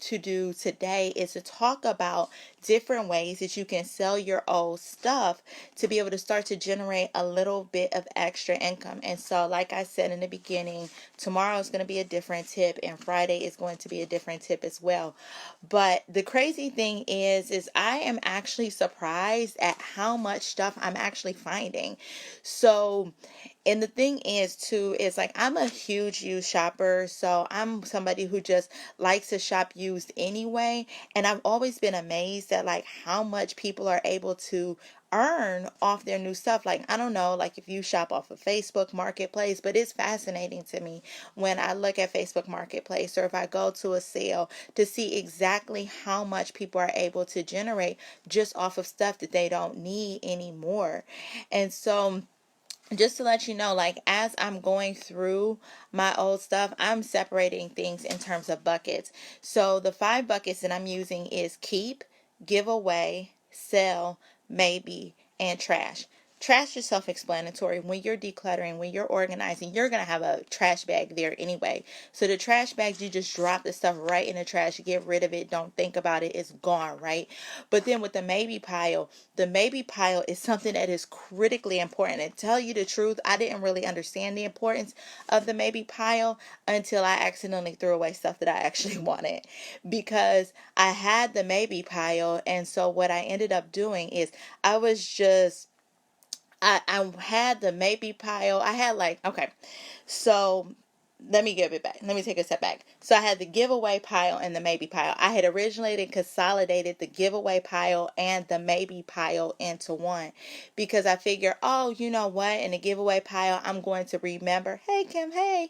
to do today is to talk about different ways that you can sell your old stuff to be able to start to generate a little bit of extra income. And so, like I said in the beginning, tomorrow is going to be a different tip, and Friday is going to be a different tip as well. But the crazy thing is I am actually surprised at how much stuff I'm actually finding. So, and the thing is too, is like I'm a huge used shopper, so I'm somebody who just likes to shop used anyway. And I've always been amazed at like how much people are able to earn off their new stuff. Like, I don't know, like if you shop off of Facebook Marketplace, but it's fascinating to me when I look at Facebook Marketplace or if I go to a sale to see exactly how much people are able to generate just off of stuff that they don't need anymore. And so, just to let you know, like as I'm going through my old stuff, I'm separating things in terms of buckets. So the 5 buckets that I'm using is keep, give away, sell, maybe, and trash. Trash is self-explanatory. When you're decluttering, when you're organizing, you're going to have a trash bag there anyway. So the trash bags, you just drop the stuff right in the trash, you get rid of it, don't think about it, it's gone, right? But then with the maybe pile is something that is critically important. And to tell you the truth, I didn't really understand the importance of the maybe pile until I accidentally threw away stuff that I actually wanted, because I had the maybe pile. And so what I ended up doing is I was just I had the maybe pile. I had like, okay, so let me give it back. Let me take a step back. So I had the giveaway pile and the maybe pile. I had originally consolidated the giveaway pile and the maybe pile into one, because I figure, oh, you know what? In the giveaway pile, I'm going to remember. Hey, Kim. Hey,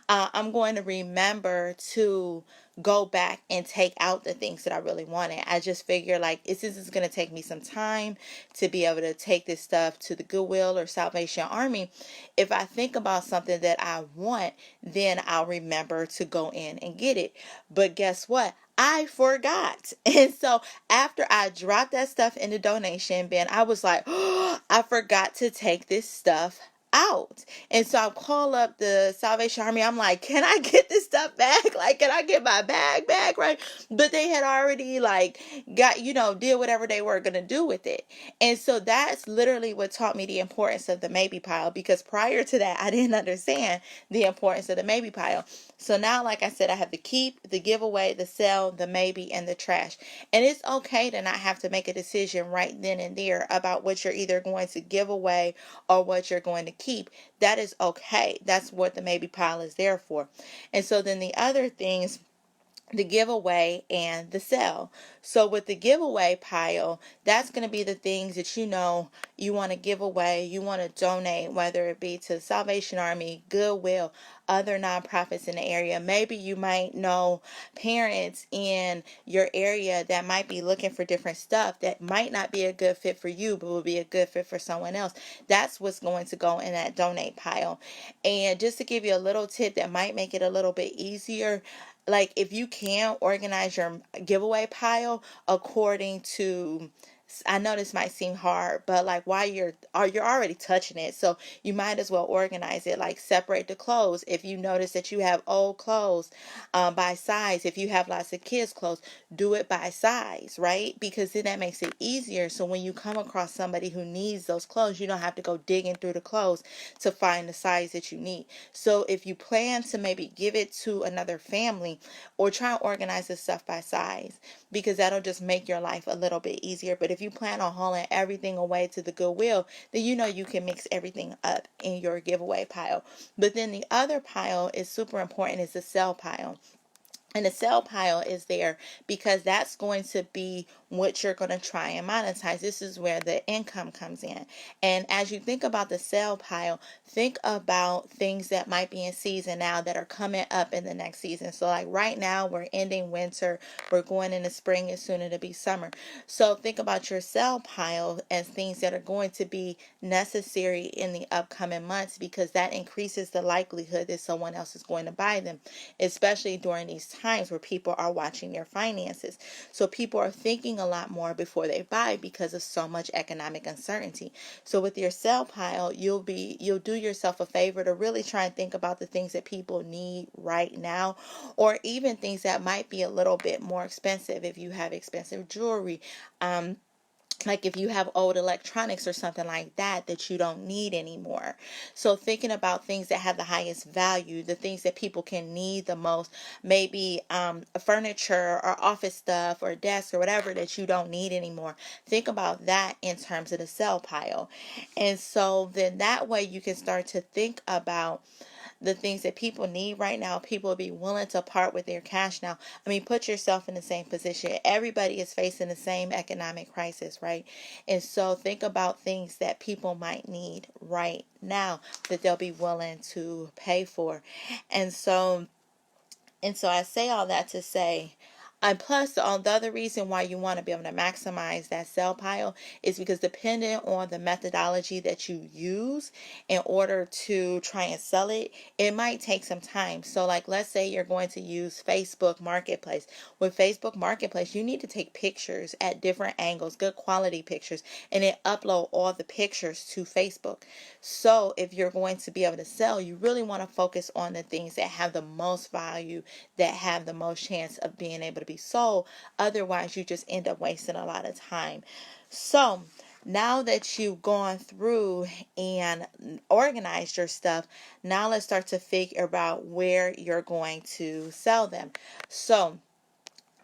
I'm going to remember to go back and take out the things that I really wanted. I just figure like this is going to take me some time to be able to take this stuff to the Goodwill or Salvation Army. If I think about something that I want, then I'll remember to go in and get it. But guess what? I forgot. And so after I dropped that stuff in the donation bin, I was like, oh, I forgot to take this stuff out. And so I call up the Salvation Army. I'm like, can I get this stuff back? Like, can I get my bag back? Right. But they had already like got, did whatever they were going to do with it. And so that's literally what taught me the importance of the maybe pile, because prior to that, I didn't understand the importance of the maybe pile. So now, like I said, I have the keep, the giveaway, the sell, the maybe, and the trash. And it's okay to not have to make a decision right then and there about what you're either going to give away or what you're going to keep. That is okay. That's what the maybe pile is there for. And so then the other things, the giveaway and the sell. So with the giveaway pile, that's going to be the things that you want to give away, you want to donate, whether it be to the Salvation Army, Goodwill, other nonprofits in the area. Maybe you might know parents in your area that might be looking for different stuff that might not be a good fit for you, but will be a good fit for someone else. That's what's going to go in that donate pile. And just to give you a little tip that might make it a little bit easier, like if you can organize your giveaway pile according to, I know this might seem hard, but like while you're already touching it, so you might as well organize it. Like separate the clothes. If you notice that you have old clothes, by size. If you have lots of kids' clothes, do it by size, right? Because then that makes it easier. So when you come across somebody who needs those clothes, you don't have to go digging through the clothes to find the size that you need. So if you plan to maybe give it to another family, or try and organize this stuff by size, because that'll just make your life a little bit easier. But if you plan on hauling everything away to the Goodwill, then you can mix everything up in your giveaway pile. But then the other pile is super important, is the sell pile. And the sell pile is there because that's going to be what you're going to try and monetize. This is where the income comes in. And as you think about the sell pile, think about things that might be in season now that are coming up in the next season. So like right now, we're ending winter, we're going into spring, and soon it'll be summer. So think about your sell pile as things that are going to be necessary in the upcoming months, because that increases the likelihood that someone else is going to buy them, especially during these times where people are watching their finances. So people are thinking a lot more before they buy because of so much economic uncertainty. So with your sell pile, you'll do yourself a favor to really try and think about the things that people need right now, or even things that might be a little bit more expensive. If you have expensive jewelry, like if you have old electronics or something like that that you don't need anymore. So thinking about things that have the highest value, the things that people can need the most, maybe furniture or office stuff or desks or whatever that you don't need anymore. Think about that in terms of the sell pile. And so then that way you can start to think about the things that people need right now. People will be willing to part with their cash now. I mean, put yourself in the same position. Everybody is facing the same economic crisis, right? And so think about things that people might need right now that they'll be willing to pay for. And so I say all that to say, and plus, the other reason why you want to be able to maximize that sell pile is because depending on the methodology that you use in order to try and sell it, it might take some time. So like, let's say you're going to use Facebook Marketplace. With Facebook Marketplace, you need to take pictures at different angles, good quality pictures, and then upload all the pictures to Facebook. So if you're going to be able to sell, you really want to focus on the things that have the most value, that have the most chance of being able to be sold. Otherwise, you just end up wasting a lot of time. So now that you've gone through and organized your stuff, now let's start to figure out where you're going to sell them. So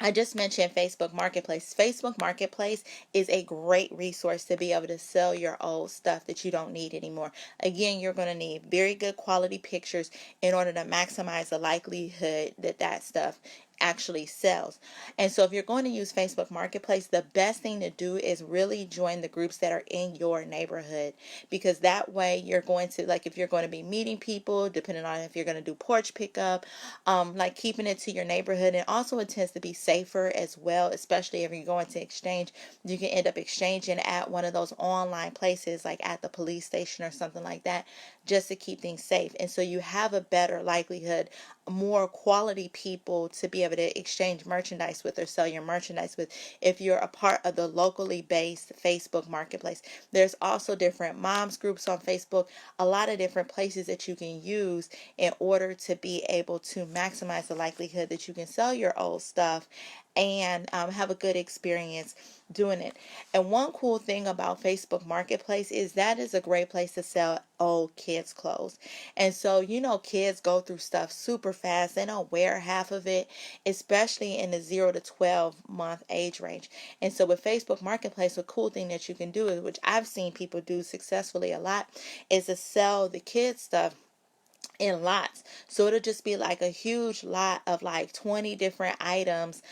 I just mentioned Facebook Marketplace. Facebook Marketplace is a great resource to be able to sell your old stuff that you don't need anymore. Again, you're going to need very good quality pictures in order to maximize the likelihood that that stuff actually sells. And so if you're going to use Facebook Marketplace, the best thing to do is really join the groups that are in your neighborhood, because that way you're going to, like, if you're going to be meeting people, depending on if you're going to do porch pickup, like keeping it to your neighborhood. And also it tends to be safer as well, especially if you're going to exchange. You can end up exchanging at one of those online places like at the police station or something like that, just to keep things safe. And so you have a better likelihood, more quality people to be able to exchange merchandise with or sell your merchandise with if you're a part of the locally based Facebook Marketplace. There's also different moms groups on Facebook, a lot of different places that you can use in order to be able to maximize the likelihood that you can sell your old stuff and have a good experience doing it. And one cool thing about Facebook Marketplace is that is a great place to sell old kids' clothes. And so, kids go through stuff super fast. They don't wear half of it, especially in the 0 to 12 month age range. And so with Facebook Marketplace, a cool thing that you can do, is, which I've seen people do successfully a lot, is to sell the kids' stuff in lots. So it'll just be like a huge lot of like 20 different items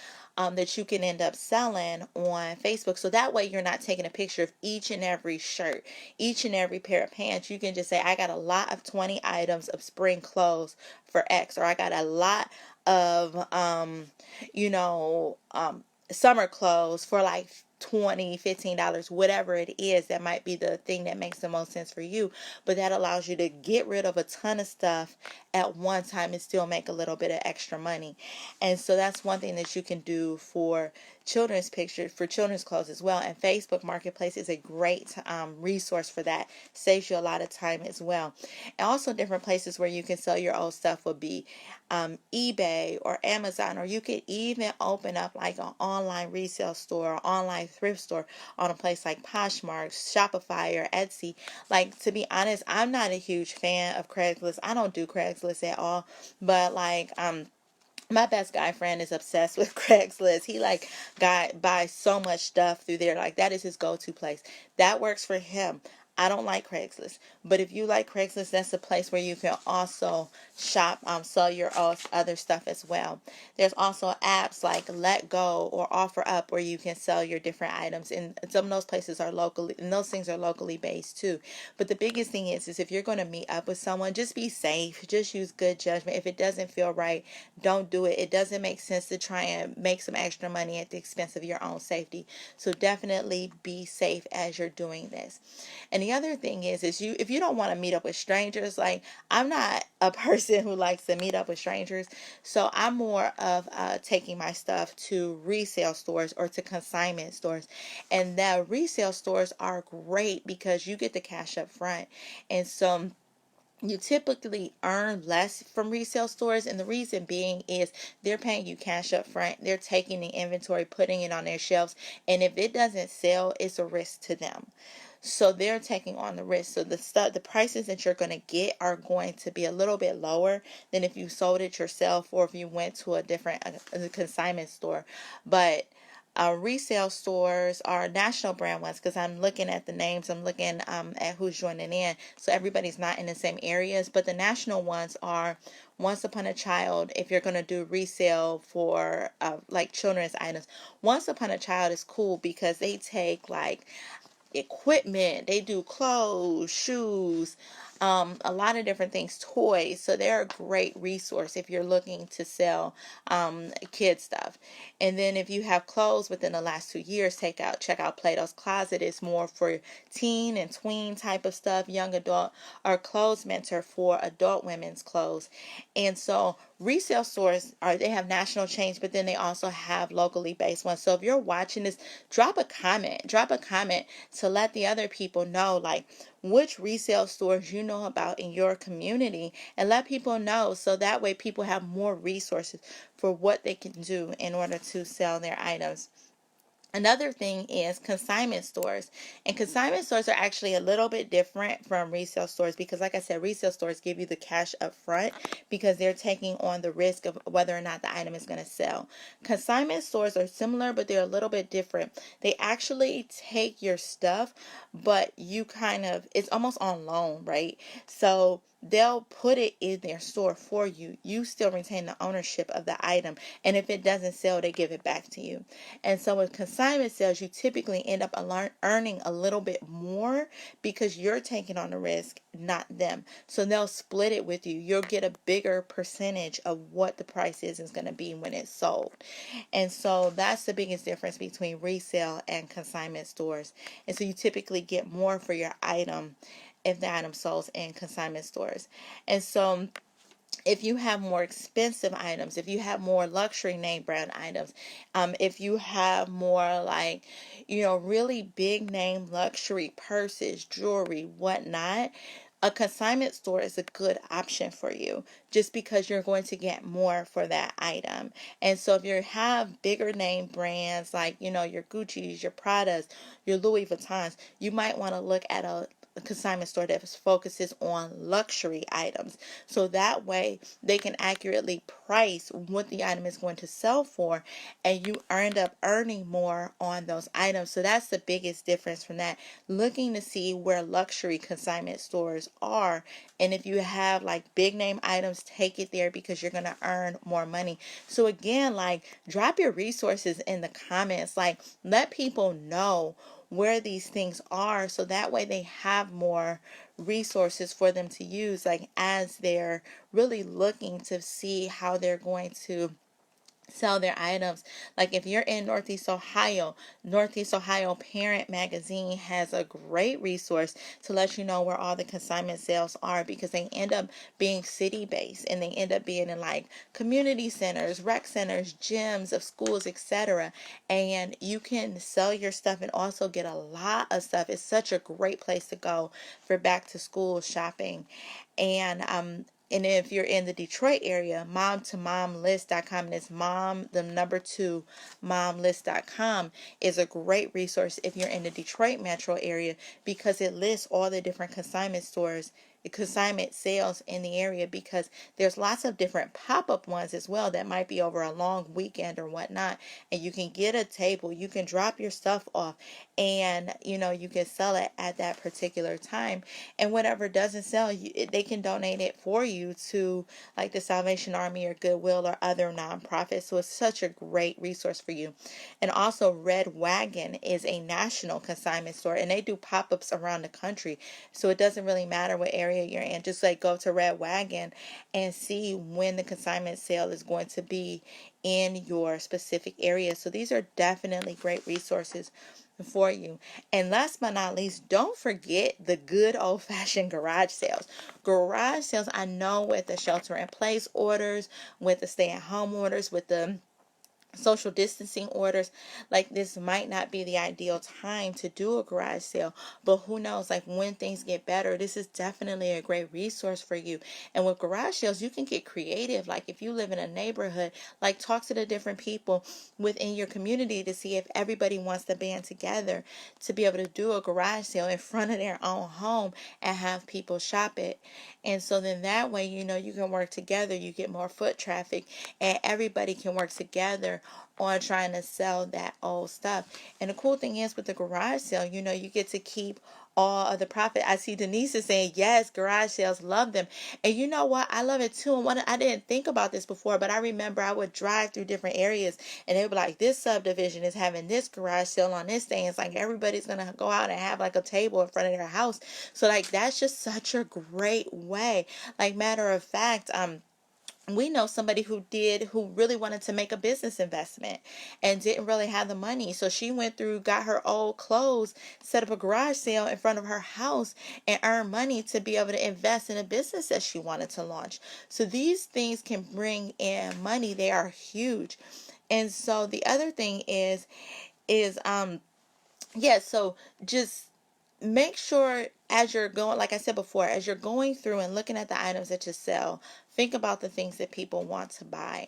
that you can end up selling on Facebook. So that way you're not taking a picture of each and every shirt, each and every pair of pants. You can just say, I got a lot of 20 items of spring clothes for X, or I got a lot of, summer clothes for like $20, $15, whatever it is. That might be the thing that makes the most sense for you, but that allows you to get rid of a ton of stuff at one time and still make a little bit of extra money. And so that's one thing that you can do for children's pictures, for children's clothes as well. And Facebook Marketplace is a great resource for that. Saves you a lot of time as well. And also different places where you can sell your old stuff would be eBay or Amazon, or you could even open up like an online resale store or online thrift store on a place like Poshmark, Shopify, or Etsy. Like, to be honest, I'm not a huge fan of Craigslist. I don't do Craigslist at all, but like my best guy friend is obsessed with Craigslist. He like buys so much stuff through there. Like, that is his go-to place. That works for him. I don't like Craigslist, but if you like Craigslist, that's a place where you can also shop, sell your other stuff as well. There's also apps like Let Go or Offer Up where you can sell your different items, and some of those places are locally, and those things are locally based too. But the biggest thing is if you're going to meet up with someone, just be safe. Just use good judgment. If it doesn't feel right, don't do it. It doesn't make sense to try and make some extra money at the expense of your own safety. So definitely be safe as you're doing this. And the the other thing is you, if you don't want to meet up with strangers, like I'm not a person who likes to meet up with strangers, so I'm more of taking my stuff to resale stores or to consignment stores. And the resale stores are great because you get the cash up front. And so you typically earn less from resale stores, and the reason being is they're paying you cash up front. They're taking the inventory, putting it on their shelves, and if it doesn't sell, it's a risk to them. So they're taking on the risk. So the prices that you're going to get are going to be a little bit lower than if you sold it yourself or if you went to a different a consignment store. But resale stores are national brand ones, because I'm looking at the names, I'm looking at who's joining in, so everybody's not in the same areas. But the national ones are Once Upon a Child. If you're going to do resale for like children's items, Once Upon a Child is cool because they take like equipment, they do clothes, shoes, a lot of different things, toys. So they're a great resource if you're looking to sell kid stuff. And then if you have clothes within the last 2 years, check out Plato's Closet. It's more for teen and tween type of stuff, young adult, or Clothes Mentor for adult women's clothes. And so resale stores they have national chains, but then they also have locally based ones. So if you're watching this, drop a comment to let the other people know like which resale stores you know about in your community, and let people know, so that way people have more resources for what they can do in order to sell their items. Another thing is consignment stores. And consignment stores are actually a little bit different from resale stores because, like I said, resale stores give you the cash up front because they're taking on the risk of whether or not the item is going to sell. Consignment stores are similar, but they're a little bit different. They actually take your stuff, but it's almost on loan, right? So they'll put it in their store for you. You still retain the ownership of the item. And if it doesn't sell, they give it back to you. And so with consignment sales, you typically end up earning a little bit more because you're taking on the risk, not them. So they'll split it with you. You'll get a bigger percentage of what the price is going to be when it's sold. And so that's the biggest difference between resale and consignment stores. And so you typically get more for your item if the item sells in consignment stores. And so if you have more expensive items, if you have more luxury name brand items, if you have more like, really big name luxury purses, jewelry, whatnot, a consignment store is a good option for you just because you're going to get more for that item. And so if you have bigger name brands like, your Gucci's, your Pradas, your Louis Vuittons, you might want to look at a consignment store that focuses on luxury items. So that way they can accurately price what the item is going to sell for, and you end up earning more on those items. So that's the biggest difference from that. Looking to see where luxury consignment stores are, and if you have like big name items, take it there because you're going to earn more money. So again, like drop your resources in the comments, like let people know where these things are so that way they have more resources for them to use, like as they're really looking to see how they're going to sell their items. Like if you're in Northeast Ohio Parent Magazine has a great resource to let you know where all the consignment sales are, because they end up being city based and they end up being in like community centers, rec centers, gyms of schools, etc. And you can sell your stuff and also get a lot of stuff. It's such a great place to go for back to school shopping. And if you're in the Detroit area, momtomomlist.com, and it's mom, the number 2, momlist.com, is a great resource if you're in the Detroit metro area because it lists all the different consignment stores, consignment sales in the area, because there's lots of different pop-up ones as well that might be over a long weekend or whatnot, and you can get a table, you can drop your stuff off, and you can sell it at that particular time, and whatever doesn't sell, they can donate it for you to like the Salvation Army or Goodwill or other nonprofits. So it's such a great resource for you. And also Red Wagon is a national consignment store, and they do pop-ups around the country, so it doesn't really matter what area area you're in. Just like go to Red Wagon and see when the consignment sale is going to be in your specific area. So these are definitely great resources for you. And last but not least, don't forget the good old fashioned garage sales. Garage sales, I know with the shelter in place orders, with the stay at home orders, with the social distancing orders, like this might not be the ideal time to do a garage sale, but who knows, like when things get better, this is definitely a great resource for you. And with garage sales, you can get creative. Like if you live in a neighborhood, like talk to the different people within your community to see if everybody wants to band together to be able to do a garage sale in front of their own home and have people shop it. And so then that way, you can work together, you get more foot traffic, and everybody can work together on trying to sell that old stuff. And the cool thing is with the garage sale, you get to keep all of the profit. I see Denise is saying, yes, garage sales, love them. And you know what? I love it too. And I didn't think about this before, but I remember I would drive through different areas and they would be like, this subdivision is having this garage sale on this day. It's like everybody's going to go out and have like a table in front of their house. So like, that's just such a great way. Like matter of fact, we know somebody who really wanted to make a business investment and didn't really have the money. So she went through, got her old clothes, set up a garage sale in front of her house and earned money to be able to invest in a business that she wanted to launch. So these things can bring in money. They are huge. And so the other thing is yeah, so just make sure as you're going, like I said before, as you're going through and looking at the items that you sell, think about the things that people want to buy.